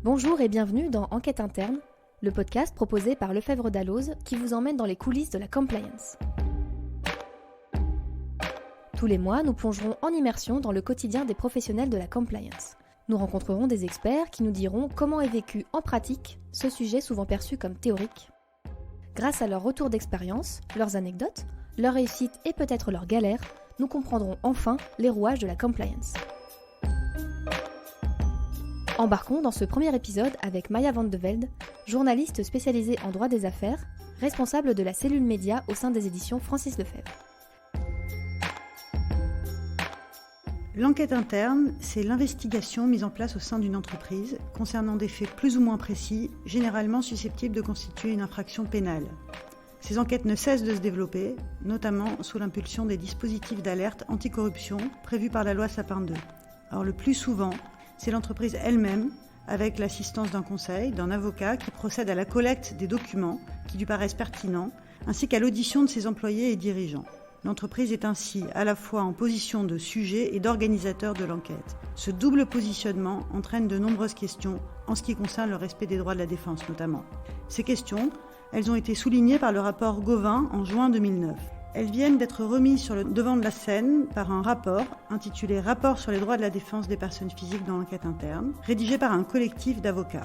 Bonjour et bienvenue dans Enquête interne, le podcast proposé par Lefebvre Dalloz qui vous emmène dans les coulisses de la compliance. Tous les mois, nous plongerons en immersion dans le quotidien des professionnels de la compliance. Nous rencontrerons des experts qui nous diront comment est vécu en pratique ce sujet souvent perçu comme théorique. Grâce à leur retour d'expérience, leurs anecdotes, leurs réussites et peut-être leurs galères, nous comprendrons enfin les rouages de la compliance. Embarquons dans ce premier épisode avec Maya Van de Velde, journaliste spécialisée en droit des affaires, responsable de la cellule média au sein des éditions Francis Lefebvre. L'enquête interne, c'est l'investigation mise en place au sein d'une entreprise concernant des faits plus ou moins précis, généralement susceptibles de constituer une infraction pénale. Ces enquêtes ne cessent de se développer, notamment sous l'impulsion des dispositifs d'alerte anticorruption prévus par la loi Sapin II. Alors le plus souvent, c'est l'entreprise elle-même, avec l'assistance d'un conseil, d'un avocat, qui procède à la collecte des documents qui lui paraissent pertinents, ainsi qu'à l'audition de ses employés et dirigeants. L'entreprise est ainsi à la fois en position de sujet et d'organisateur de l'enquête. Ce double positionnement entraîne de nombreuses questions en ce qui concerne le respect des droits de la défense notamment. Ces questions, elles ont été soulignées par le rapport Gauvin en juin 2009. Elles viennent d'être remises sur le devant de la scène par un rapport intitulé « Rapport sur les droits de la défense des personnes physiques dans l'enquête interne », rédigé par un collectif d'avocats.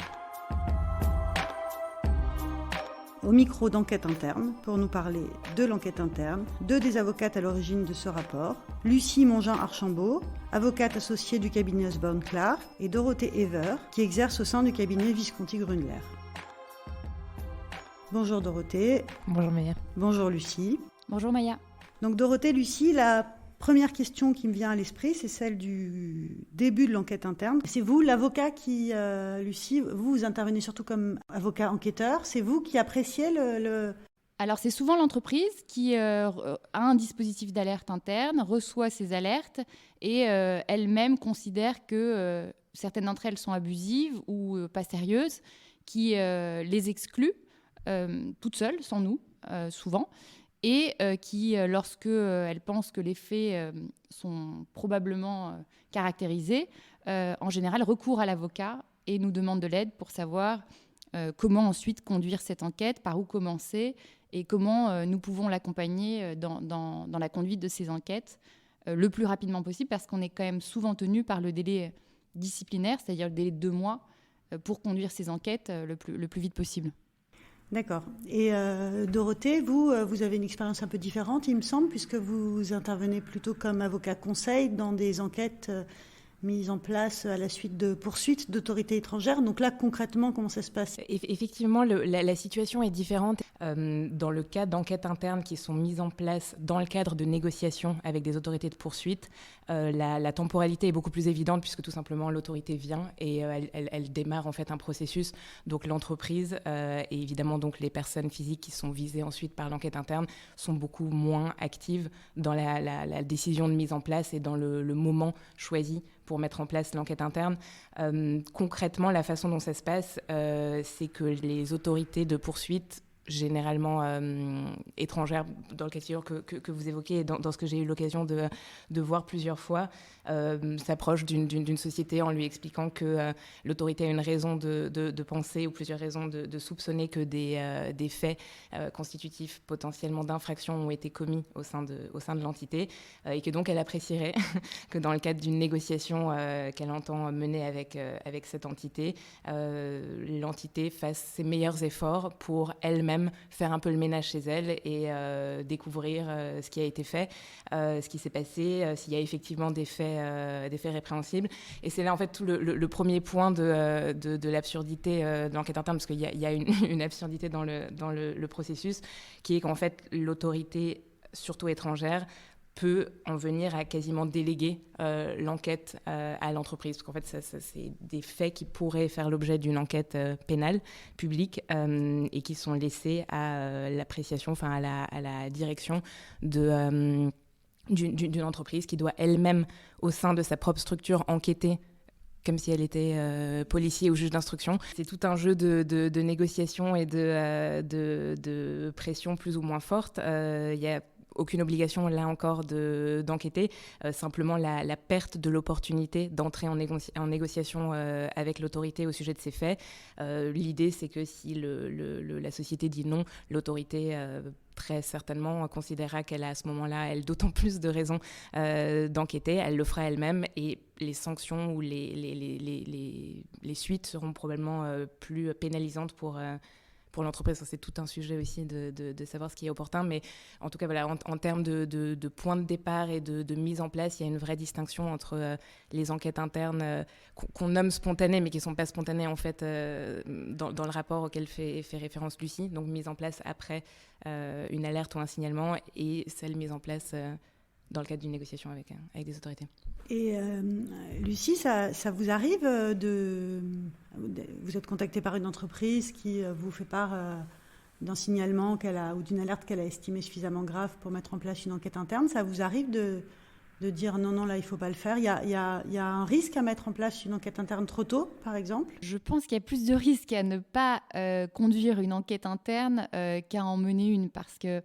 Au micro d'Enquête interne, pour nous parler de l'enquête interne, deux des avocates à l'origine de ce rapport, Lucie Mongin-Archambault, avocate associée du cabinet Osborne Clark, et Dorothée Ever, qui exerce au sein du cabinet Visconti-Grunler. Bonjour Dorothée. Bonjour Maya. Bonjour Lucie. Bonjour Maya. Donc Dorothée, Lucie, la première question qui me vient à l'esprit, c'est celle du début de l'enquête interne. C'est vous, l'avocat qui, Lucie, vous intervenez surtout comme avocat enquêteur. C'est vous qui appréciez le... Alors c'est souvent l'entreprise qui a un dispositif d'alerte interne, reçoit ces alertes et elle-même considère que certaines d'entre elles sont abusives ou pas sérieuses, qui les exclut toutes seules, sans nous, souvent. Et qui, lorsque elle pense que les faits sont probablement caractérisés, en général recourt à l'avocat et nous demande de l'aide pour savoir comment ensuite conduire cette enquête, par où commencer et comment nous pouvons l'accompagner dans la conduite de ces enquêtes le plus rapidement possible, parce qu'on est quand même souvent tenu par le délai disciplinaire, c'est-à-dire le délai de 2 mois, pour conduire ces enquêtes le plus vite possible. D'accord. Et Dorothée, vous avez une expérience un peu différente, il me semble, puisque vous intervenez plutôt comme avocat conseil dans des enquêtes mises en place à la suite de poursuites d'autorités étrangères. Donc là, concrètement, comment ça se passe ? Effectivement, la situation est différente. Dans le cas d'enquêtes internes qui sont mises en place dans le cadre de négociations avec des autorités de poursuite, la temporalité est beaucoup plus évidente puisque tout simplement l'autorité vient et elle démarre en fait un processus. Donc l'entreprise et évidemment donc les personnes physiques qui sont visées ensuite par l'enquête interne sont beaucoup moins actives dans la décision de mise en place et dans le moment choisi pour mettre en place l'enquête interne. Concrètement, la façon dont ça se passe, c'est que les autorités de poursuite, généralement étrangères, dans le cas de figure que vous évoquez, et dans ce que j'ai eu l'occasion de voir plusieurs fois, s'approche d'une société en lui expliquant que l'autorité a une raison de penser ou plusieurs raisons de soupçonner que des faits constitutifs potentiellement d'infraction ont été commis au sein de l'entité et que donc elle apprécierait que dans le cadre d'une négociation qu'elle entend mener avec cette entité, l'entité fasse ses meilleurs efforts pour elle-même faire un peu le ménage chez elle et découvrir ce qui a été fait, ce qui s'est passé, s'il y a effectivement des faits répréhensibles. Et c'est là en fait tout le premier point de l'absurdité de l'enquête interne, parce qu'il y a une absurdité dans le processus, qui est qu'en fait l'autorité, surtout étrangère, peut en venir à quasiment déléguer l'enquête à l'entreprise. Parce qu'en fait, ça, c'est des faits qui pourraient faire l'objet d'une enquête pénale publique et qui sont laissés à l'appréciation, enfin à la direction d'une entreprise qui doit elle-même, au sein de sa propre structure, enquêter comme si elle était policier ou juge d'instruction. C'est tout un jeu de négociation et de pression plus ou moins forte. Il y a aucune obligation, là encore, d'enquêter. Simplement, la perte de l'opportunité d'entrer en négociation avec l'autorité au sujet de ces faits. L'idée, c'est que si la société dit non, l'autorité très certainement considérera qu'elle a à ce moment-là, elle d'autant plus de raisons d'enquêter. Elle le fera elle-même et les sanctions ou les suites seront probablement plus pénalisantes pour l'entreprise. C'est tout un sujet aussi de savoir ce qui est opportun, mais en tout cas, voilà, en termes de point de départ et de mise en place, il y a une vraie distinction entre les enquêtes internes qu'on nomme spontanées, mais qui ne sont pas spontanées en fait dans le rapport auquel fait référence Lucie, donc mise en place après une alerte ou un signalement, et celle mise en place dans le cadre d'une négociation avec des autorités. Et Lucie, ça vous arrive vous êtes contactée par une entreprise qui vous fait part d'un signalement ou d'une alerte qu'elle a estimée suffisamment grave pour mettre en place une enquête interne. Ça vous arrive de dire non, là, il ne faut pas le faire. Il y a un risque à mettre en place une enquête interne trop tôt, par exemple? Je pense qu'il y a plus de risques à ne pas conduire une enquête interne qu'à en mener une, parce que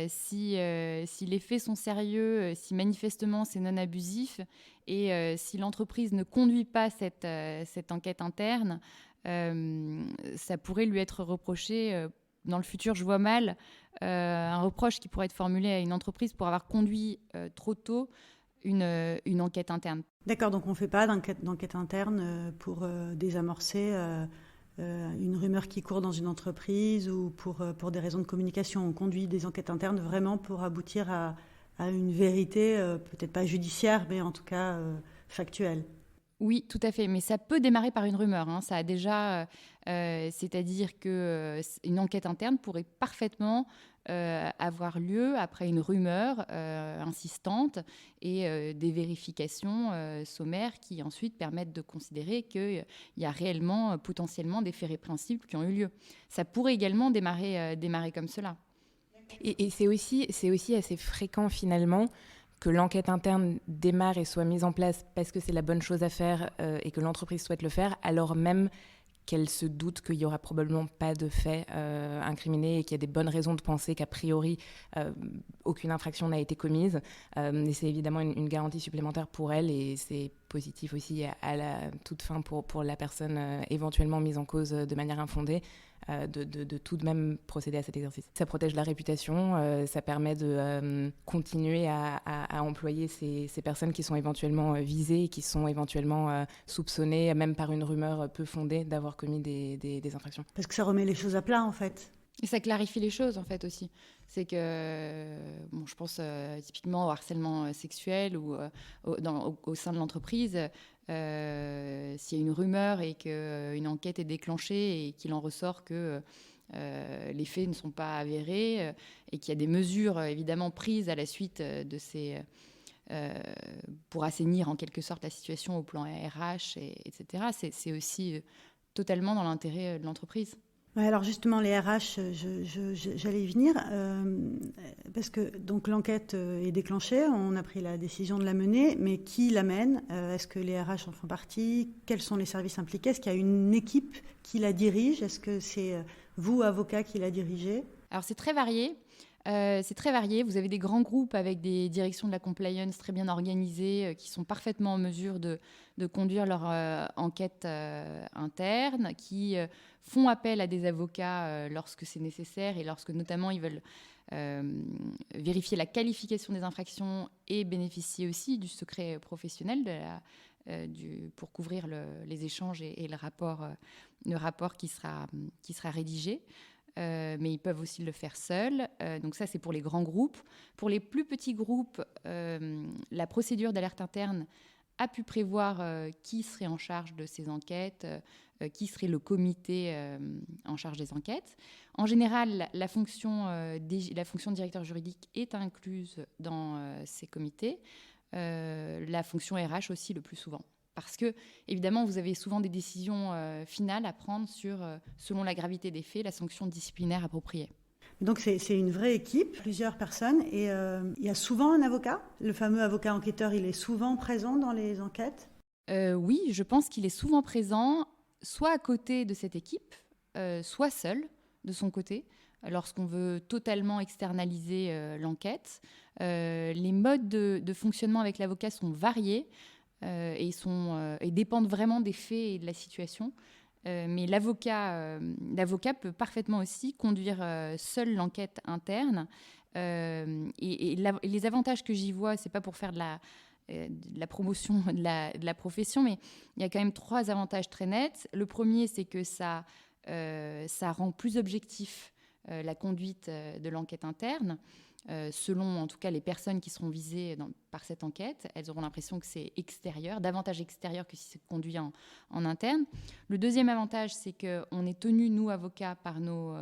si les faits sont sérieux, si manifestement c'est non abusif, et si l'entreprise ne conduit pas cette enquête interne, ça pourrait lui être reproché dans le futur. Je vois mal un reproche qui pourrait être formulé à une entreprise pour avoir conduit trop tôt une enquête interne. D'accord, donc on ne fait pas d'enquête interne pour désamorcer une rumeur qui court dans une entreprise ou pour des raisons de communication. On conduit des enquêtes internes vraiment pour aboutir à une vérité, peut-être pas judiciaire, mais en tout cas factuelle. Oui, tout à fait, mais ça peut démarrer par une rumeur. Hein. Ça a déjà, c'est-à-dire qu'une enquête interne pourrait parfaitement avoir lieu après une rumeur insistante et des vérifications sommaires qui ensuite permettent de considérer qu'il y a réellement, potentiellement, des faits répréhensibles qui ont eu lieu. Ça pourrait également démarrer comme cela. Et c'est aussi assez fréquent finalement que l'enquête interne démarre et soit mise en place parce que c'est la bonne chose à faire et que l'entreprise souhaite le faire, alors même qu'elle se doute qu'il n'y aura probablement pas de fait incriminé et qu'il y a des bonnes raisons de penser qu'a priori aucune infraction n'a été commise. Et c'est évidemment une garantie supplémentaire pour elle, et c'est positif aussi à la toute fin pour la personne éventuellement mise en cause de manière infondée. De tout de même procéder à cet exercice. Ça protège la réputation, ça permet de continuer à employer ces personnes qui sont éventuellement visées et qui sont éventuellement soupçonnées, même par une rumeur peu fondée, d'avoir commis des infractions. Parce que ça remet les choses à plat, en fait. Et ça clarifie les choses, en fait, aussi. C'est que, je pense typiquement au harcèlement sexuel ou au sein de l'entreprise. S'il y a une rumeur et qu'une enquête est déclenchée et qu'il en ressort que les faits ne sont pas avérés et qu'il y a des mesures évidemment prises à la suite de ces... pour assainir en quelque sorte la situation au plan RH, etc., c'est aussi totalement dans l'intérêt de l'entreprise. Ouais, alors justement, les RH, j'allais y venir, parce que donc, l'enquête est déclenchée, on a pris la décision de la mener, mais qui la mène? Est-ce que les RH en font partie? Quels sont les services impliqués? Est-ce qu'il y a une équipe qui la dirige? Est-ce que c'est vous, avocat, qui la dirigez? Alors c'est très varié. Vous avez des grands groupes avec des directions de la compliance très bien organisées qui sont parfaitement en mesure de conduire leur enquête interne, qui font appel à des avocats lorsque c'est nécessaire et lorsque notamment ils veulent vérifier la qualification des infractions et bénéficier aussi du secret professionnel pour couvrir les échanges et le rapport qui sera rédigé. Mais ils peuvent aussi le faire seuls. Donc ça, c'est pour les grands groupes. Pour les plus petits groupes, la procédure d'alerte interne a pu prévoir qui serait en charge de ces enquêtes, qui serait le comité en charge des enquêtes. En général, la fonction de directeur juridique est incluse dans ces comités. La fonction RH aussi, le plus souvent. Parce que, évidemment, vous avez souvent des décisions finales à prendre sur, selon la gravité des faits, la sanction disciplinaire appropriée. Donc c'est une vraie équipe, plusieurs personnes, et il y a souvent un avocat. Le fameux avocat enquêteur, il est souvent présent dans les enquêtes? Oui, je pense qu'il est souvent présent, soit à côté de cette équipe, soit seul, de son côté. lorsqu'on veut totalement externaliser l'enquête. Les modes de fonctionnement avec l'avocat sont variés et dépendent vraiment des faits et de la situation. Mais l'avocat peut parfaitement aussi conduire seul l'enquête interne. Et les avantages que j'y vois, c'est pas pour faire de la promotion de la profession, mais il y a quand même 3 avantages très nets. Le premier, c'est que ça rend plus objectif la conduite de l'enquête interne. Selon en tout cas les personnes qui seront visées par cette enquête, elles auront l'impression que c'est extérieur, davantage extérieur que si c'est conduit en interne. Le deuxième avantage, c'est qu'on est tenus, nous, avocats, par nos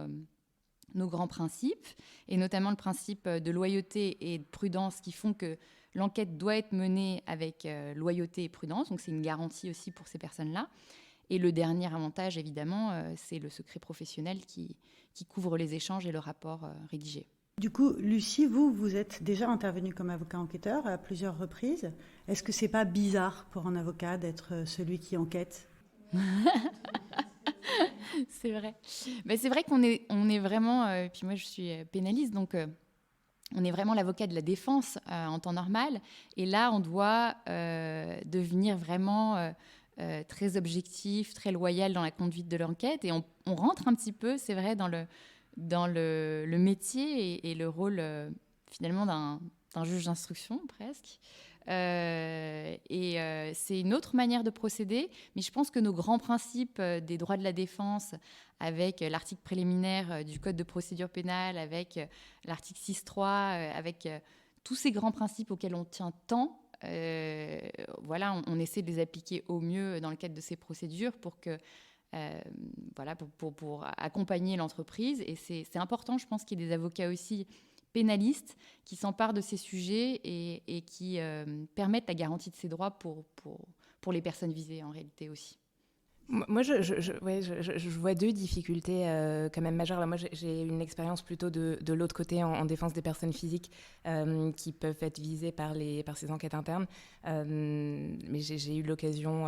grands principes, et notamment le principe de loyauté et de prudence qui font que l'enquête doit être menée avec loyauté et prudence, donc c'est une garantie aussi pour ces personnes-là. Et le dernier avantage, évidemment, c'est le secret professionnel qui couvre les échanges et le rapport rédigé. Du coup, Lucie, vous êtes déjà intervenue comme avocat enquêteur à plusieurs reprises. Est-ce que c'est pas bizarre pour un avocat d'être celui qui enquête ? C'est vrai. Ben, c'est vrai qu'on est vraiment... puis moi, je suis pénaliste, donc on est vraiment l'avocat de la défense en temps normal. Et là, on doit devenir vraiment très objectif, très loyal dans la conduite de l'enquête. Et on rentre un petit peu, c'est vrai, dans le métier et le rôle finalement d'un juge d'instruction presque. C'est une autre manière de procéder, mais je pense que nos grands principes des droits de la défense, avec l'article préliminaire du Code de procédure pénale, avec l'article 6.3, avec tous ces grands principes auxquels on tient tant, voilà, on essaie de les appliquer au mieux dans le cadre de ces procédures pour que voilà, pour accompagner l'entreprise. Et c'est important, je pense, qu'il y ait des avocats aussi pénalistes qui s'emparent de ces sujets et qui permettent la garantie de ces droits pour les personnes visées en réalité aussi. Moi, je vois 2 difficultés quand même majeures. Alors, moi, j'ai une expérience plutôt de l'autre côté en défense des personnes physiques qui peuvent être visées par ces enquêtes internes. Mais j'ai eu l'occasion,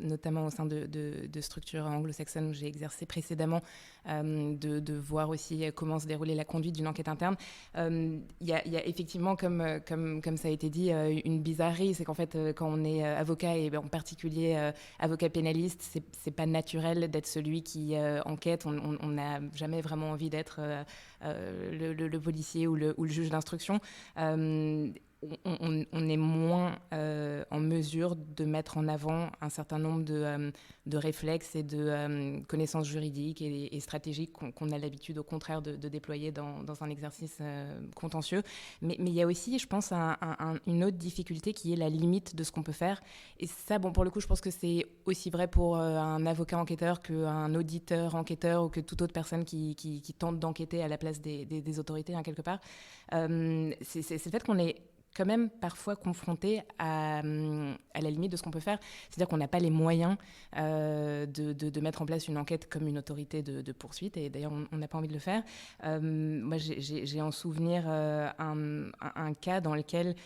notamment au sein de structures anglo-saxonnes où j'ai exercé précédemment, de voir aussi comment se déroulait la conduite d'une enquête interne. Il y a effectivement, comme ça a été dit, une bizarrerie. C'est qu'en fait, quand on est avocat, et en particulier avocat pénaliste, c'est pas naturel d'être celui qui enquête. On n'a jamais vraiment envie d'être le policier ou le juge d'instruction. On est moins en mesure de mettre en avant un certain nombre de réflexes et de connaissances juridiques et stratégiques qu'on a l'habitude, au contraire, de déployer dans un exercice contentieux. Mais il y a aussi, je pense, une autre difficulté qui est la limite de ce qu'on peut faire. Et ça, bon, pour le coup, je pense que c'est aussi vrai pour un avocat enquêteur qu'un auditeur enquêteur ou que toute autre personne qui tente d'enquêter à la place des autorités, hein, quelque part. C'est le fait qu'on est quand même parfois confronté à la limite de ce qu'on peut faire. C'est-à-dire qu'on n'a pas les moyens de mettre en place une enquête comme une autorité de poursuite, et d'ailleurs on n'a pas envie de le faire. Moi j'ai en souvenir un cas dans lequel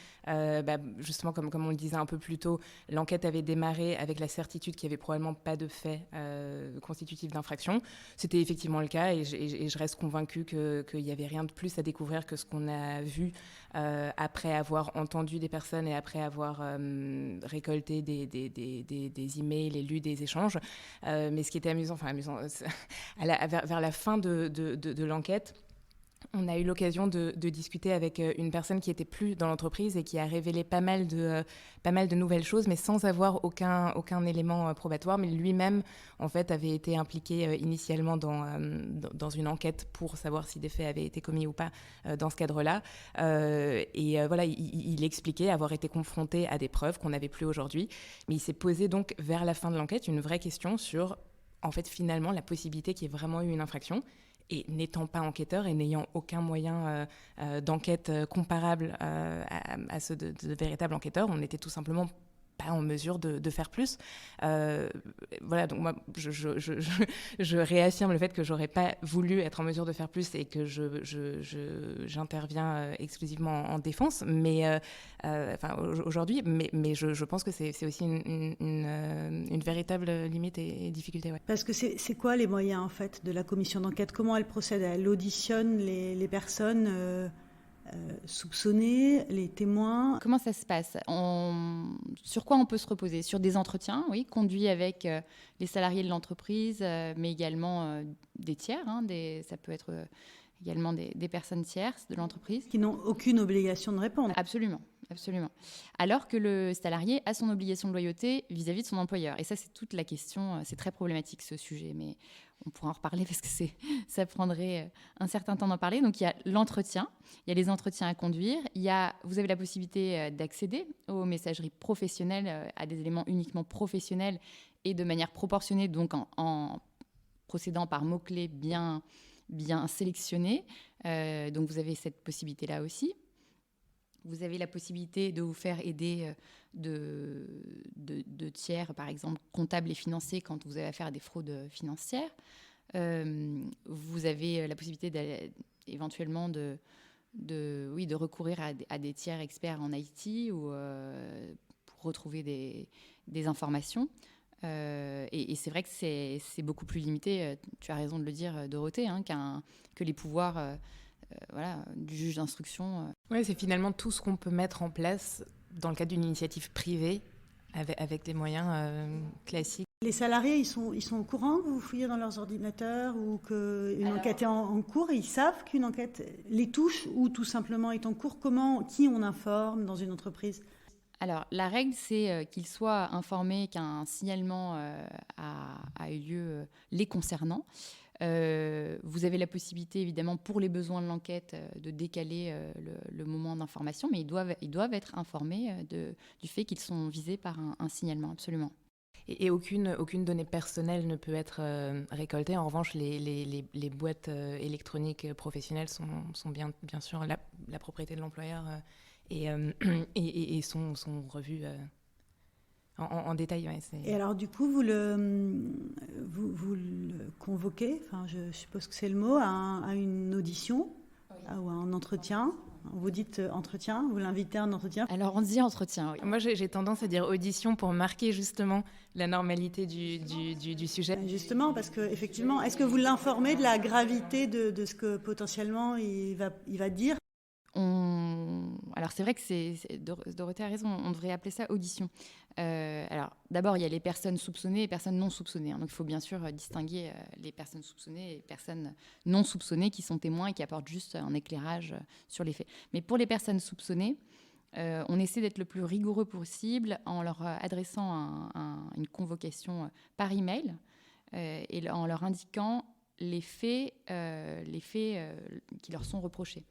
justement comme on le disait un peu plus tôt, l'enquête avait démarré avec la certitude qu'il n'y avait probablement pas de fait constitutif d'infraction. C'était effectivement le cas, et je reste convaincue qu'il n'y avait rien de plus à découvrir que ce qu'on a vu après avoir entendu des personnes et après avoir récolté des emails et lu des échanges. Mais ce qui était amusant, vers la fin de l'enquête, on a eu l'occasion de discuter avec une personne qui n'était plus dans l'entreprise et qui a révélé pas mal de nouvelles choses, mais sans avoir aucun élément probatoire. Mais lui-même, en fait, avait été impliqué initialement dans une enquête pour savoir si des faits avaient été commis ou pas dans ce cadre-là. Voilà, il expliquait avoir été confronté à des preuves qu'on n'avait plus aujourd'hui. Mais il s'est posé donc, vers la fin de l'enquête, une vraie question sur, en fait, finalement, la possibilité qu'il y ait vraiment eu une infraction. Et n'étant pas enquêteur et n'ayant aucun moyen d'enquête comparable à ceux de véritables enquêteurs, on n'était tout simplement pas en mesure de faire plus. Voilà, donc moi, je réaffirme le fait que j'aurais pas voulu être en mesure de faire plus et que j'interviens exclusivement en défense, mais aujourd'hui, mais je pense que c'est aussi une véritable limite et difficulté. Ouais. Parce que c'est quoi les moyens en fait de la commission d'enquête? Comment elle procède? Elle auditionne les personnes soupçonner les témoins? Comment ça se passe? Sur quoi on peut se reposer? Sur des entretiens, oui, conduits avec les salariés de l'entreprise, mais également des tiers. Ça peut être également des personnes tierces de l'entreprise. Qui n'ont aucune obligation de répondre. Absolument. Absolument. Alors que le salarié a son obligation de loyauté vis-à-vis de son employeur. Et ça, c'est toute la question. C'est très problématique, ce sujet, mais on pourra en reparler parce que ça prendrait un certain temps d'en parler. Donc, il y a l'entretien, il y a les entretiens à conduire, vous avez la possibilité d'accéder aux messageries professionnelles, à des éléments uniquement professionnels et de manière proportionnée, donc en procédant par mots-clés bien sélectionnés. Donc, vous avez cette possibilité-là aussi. Vous avez la possibilité de vous faire aider de tiers, par exemple comptables et financiers, quand vous avez affaire à des fraudes financières. Vous avez la possibilité éventuellement de recourir à des tiers experts en IT ou pour retrouver des informations. Et c'est vrai que c'est beaucoup plus limité, tu as raison de le dire, Dorothée, que les pouvoirs du juge d'instruction. Oui, c'est finalement tout ce qu'on peut mettre en place dans le cadre d'une initiative privée avec des moyens classiques. Les salariés, ils sont au courant que vous fouillez dans leurs ordinateurs ou qu'une enquête est en cours? Ils savent qu'une enquête les touche ou tout simplement est en cours? Qui on informe dans une entreprise? Alors, la règle, c'est qu'ils soient informés qu'un signalement a eu lieu les concernant. Vous avez la possibilité, évidemment, pour les besoins de l'enquête, de décaler le moment d'information, mais ils doivent être informés du fait qu'ils sont visés par un signalement, absolument. Et aucune donnée personnelle ne peut être récoltée. En revanche, les boîtes électroniques professionnelles sont bien sûr la propriété de l'employeur et sont revues en détail. Ouais, et alors, du coup, vous le convoquez, je suppose que c'est le mot, à une audition, oui, ou à un entretien. Vous dites entretien, vous l'invitez à un entretien? Alors, on dit entretien, oui. Moi, j'ai tendance à dire audition pour marquer justement la normalité du sujet. Justement, parce qu'effectivement, est-ce que vous l'informez de la gravité de ce que potentiellement il va dire? Alors, c'est vrai que Dorothée a raison, on devrait appeler ça audition. Alors, d'abord, il y a les personnes soupçonnées et les personnes non soupçonnées. Donc, il faut bien sûr distinguer les personnes soupçonnées et les personnes non soupçonnées qui sont témoins et qui apportent juste un éclairage sur les faits. Mais pour les personnes soupçonnées, on essaie d'être le plus rigoureux possible en leur adressant une convocation par email et en leur indiquant les faits qui leur sont reprochés.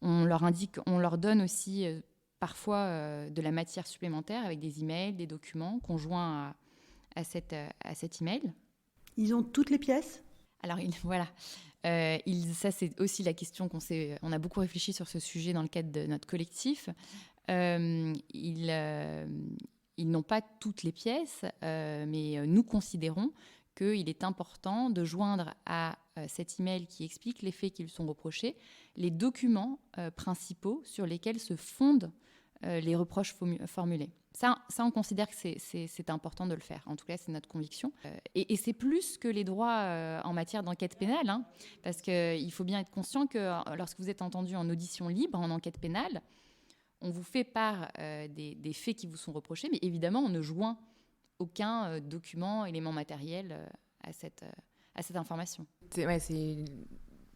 On leur donne aussi parfois de la matière supplémentaire avec des emails, des documents conjoints à cet email. Ils ont toutes les pièces? Alors voilà, ça c'est aussi la question on a beaucoup réfléchi sur ce sujet dans le cadre de notre collectif. Ils n'ont pas toutes les pièces, mais nous considérons qu'il est important de joindre à cet email qui explique les faits qui lui sont reprochés, les documents principaux sur lesquels se fondent les reproches formulés. Ça, on considère que c'est important de le faire. En tout cas, c'est notre conviction. Et c'est plus que les droits en matière d'enquête pénale, parce qu'il faut bien être conscient que lorsque vous êtes entendu en audition libre, en enquête pénale, on vous fait part des faits qui vous sont reprochés, mais évidemment, on ne joint aucun document, élément matériel à cette information. C'est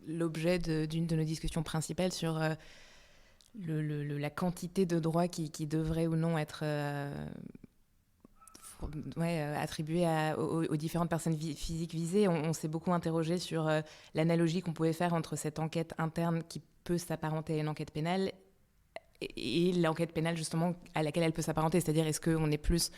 l'objet d'une de nos discussions principales sur la quantité de droits qui devraient ou non être attribués aux différentes personnes physiques visées. On s'est beaucoup interrogé sur l'analogie qu'on pouvait faire entre cette enquête interne qui peut s'apparenter à une enquête pénale et l'enquête pénale justement à laquelle elle peut s'apparenter, c'est-à-dire est-ce qu'on est plus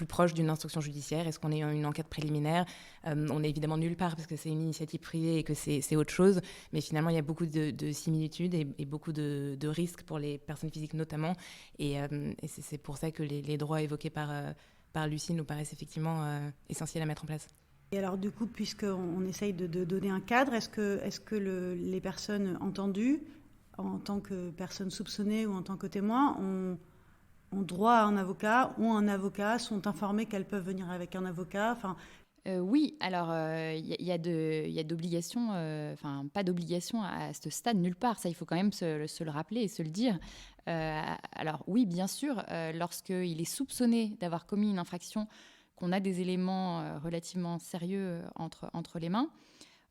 proche d'une instruction judiciaire, est-ce qu'on est une enquête préliminaire, on est évidemment nulle part parce que c'est une initiative privée et que c'est autre chose, mais finalement il y a beaucoup de similitudes et beaucoup de risques pour les personnes physiques notamment, et c'est pour ça que les droits évoqués par Lucie nous paraissent effectivement essentiels à mettre en place. Et alors du coup, puisqu'on essaye de donner un cadre, est-ce que les personnes entendues, en tant que personnes soupçonnées ou en tant que témoins, ont droit à un avocat, ou un avocat, sont informées qu'elles peuvent venir avec un avocat, enfin... Oui, alors il y a d'obligations, pas d'obligation à ce stade, nulle part. Ça, il faut quand même se le rappeler et se le dire. Alors oui, bien sûr, lorsqu'il est soupçonné d'avoir commis une infraction, qu'on a des éléments relativement sérieux entre les mains,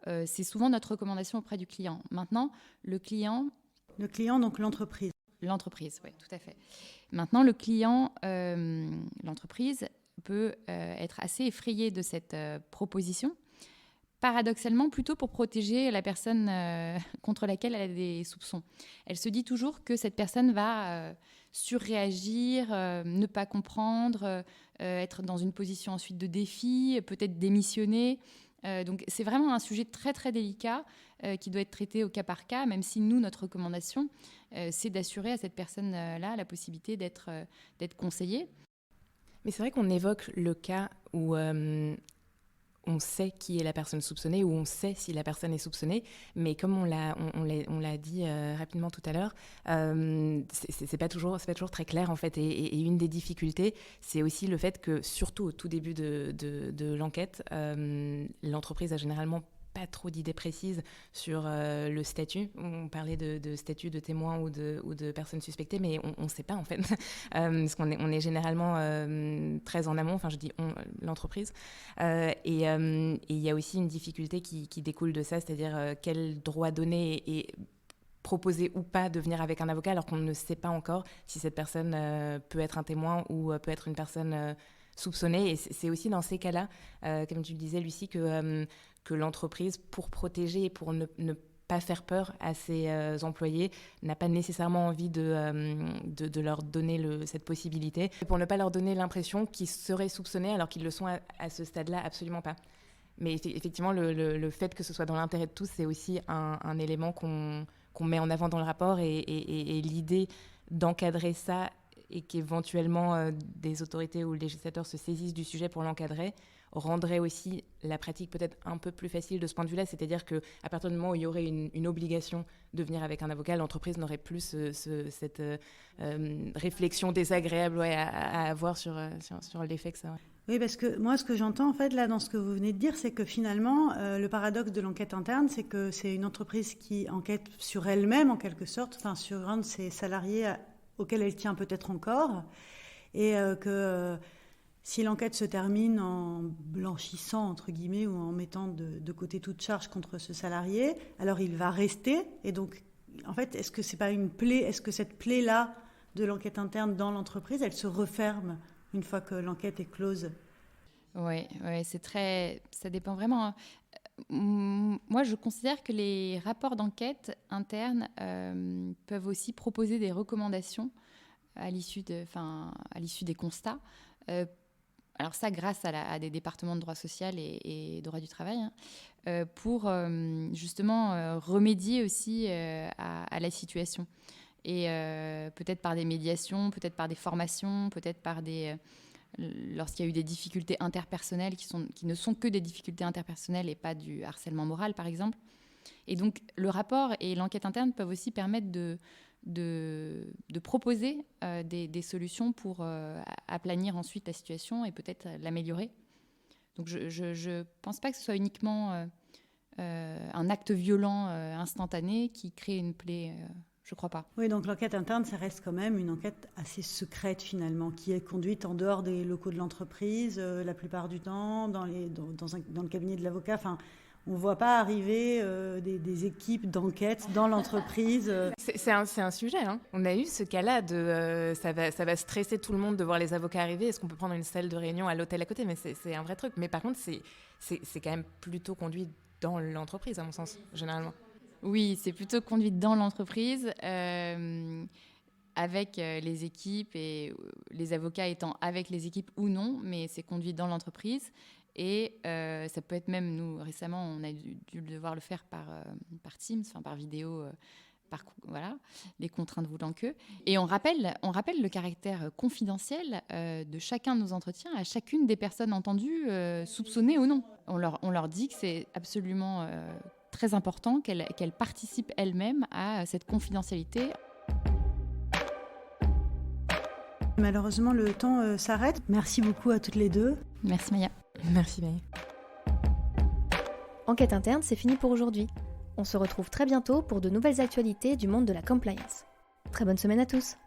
c'est souvent notre recommandation auprès du client. Maintenant, le client, donc l'entreprise. L'entreprise, oui, tout à fait. Maintenant, le client, l'entreprise peut être assez effrayé de cette proposition, paradoxalement plutôt pour protéger la personne contre laquelle elle a des soupçons. Elle se dit toujours que cette personne va surréagir, ne pas comprendre, être dans une position ensuite de défi, peut-être démissionner. Donc c'est vraiment un sujet très très délicat qui doit être traité au cas par cas, même si nous, notre recommandation, c'est d'assurer à cette personne-là la possibilité d'être conseillée. Mais c'est vrai qu'on évoque le cas où on sait qui est la personne soupçonnée, ou on sait si la personne est soupçonnée, mais comme on l'a dit rapidement tout à l'heure, c'est pas toujours très clair en fait. Et une des difficultés, c'est aussi le fait que, surtout au tout début de l'enquête, l'entreprise a généralement pas trop d'idées précises sur le statut. On parlait de statut de témoin ou de personnes suspectées, mais on ne sait pas en fait, parce qu'on est généralement très en amont, enfin je dis l'entreprise, et il y a aussi une difficulté qui découle de ça, c'est-à-dire quel droit donner et proposer ou pas de venir avec un avocat alors qu'on ne sait pas encore si cette personne peut être un témoin ou peut être une personne soupçonnée. Et c'est aussi dans ces cas-là, comme tu le disais Lucie, que l'entreprise, pour protéger et pour ne pas faire peur à ses employés, n'a pas nécessairement envie de leur donner cette possibilité, pour ne pas leur donner l'impression qu'ils seraient soupçonnés alors qu'ils le sont à ce stade-là absolument pas. Mais effectivement, le fait que ce soit dans l'intérêt de tous, c'est aussi un élément qu'on met en avant dans le rapport, et l'idée d'encadrer ça et qu'éventuellement des autorités ou le législateur se saisissent du sujet pour l'encadrer, rendrait aussi la pratique peut-être un peu plus facile de ce point de vue-là. C'est-à-dire qu'à partir du moment où il y aurait une obligation de venir avec un avocat, l'entreprise n'aurait plus cette réflexion désagréable à avoir sur l'effet que ça aurait. Oui, parce que moi, ce que j'entends en fait là dans ce que vous venez de dire, c'est que finalement, le paradoxe de l'enquête interne, c'est que c'est une entreprise qui enquête sur elle-même en quelque sorte, enfin sur un de ses salariés auquel elle tient peut-être encore, et que si l'enquête se termine en blanchissant, entre guillemets, ou en mettant de côté toute charge contre ce salarié, alors il va rester. Et donc, en fait, est-ce que c'est pas une plaie, est-ce que cette plaie-là de l'enquête interne dans l'entreprise, elle se referme une fois que l'enquête est close? Oui, ça dépend vraiment. Moi, je considère que les rapports d'enquête interne peuvent aussi proposer des recommandations à l'issue des constats. Alors ça, grâce à des départements de droit social et droit du travail, pour justement remédier aussi à la situation. Et peut-être par des médiations, peut-être par des formations, peut-être par lorsqu'il y a eu des difficultés interpersonnelles qui ne sont que des difficultés interpersonnelles et pas du harcèlement moral, par exemple. Et donc, le rapport et l'enquête interne peuvent aussi permettre de proposer des solutions pour aplanir ensuite la situation et peut-être l'améliorer. Donc, je ne pense pas que ce soit uniquement un acte violent instantané qui crée une plaie. Je crois pas. Oui, donc l'enquête interne, ça reste quand même une enquête assez secrète finalement, qui est conduite en dehors des locaux de l'entreprise, la plupart du temps, dans le cabinet de l'avocat. Enfin, on ne voit pas arriver des équipes d'enquête dans l'entreprise. C'est un sujet. Hein. On a eu ce cas-là de ça va stresser tout le monde de voir les avocats arriver. Est-ce qu'on peut prendre une salle de réunion à l'hôtel à côté? Mais c'est un vrai truc. Mais par contre, c'est quand même plutôt conduit dans l'entreprise, à mon sens, généralement. Oui, c'est plutôt conduite dans l'entreprise. avec les équipes et les avocats étant avec les équipes ou non, mais c'est conduit dans l'entreprise. Et ça peut être même, nous, récemment, on a dû devoir le faire par Teams, par vidéo, voilà, les contraintes voulant que. Et on rappelle le caractère confidentiel de chacun de nos entretiens à chacune des personnes entendues, soupçonnées ou non. On leur dit que c'est absolument très important qu'elles participent elles-mêmes à cette confidentialité. Malheureusement, le temps s'arrête. Merci beaucoup à toutes les deux. Merci Maya. Merci Maya. Enquête interne, c'est fini pour aujourd'hui. On se retrouve très bientôt pour de nouvelles actualités du monde de la compliance. Très bonne semaine à tous.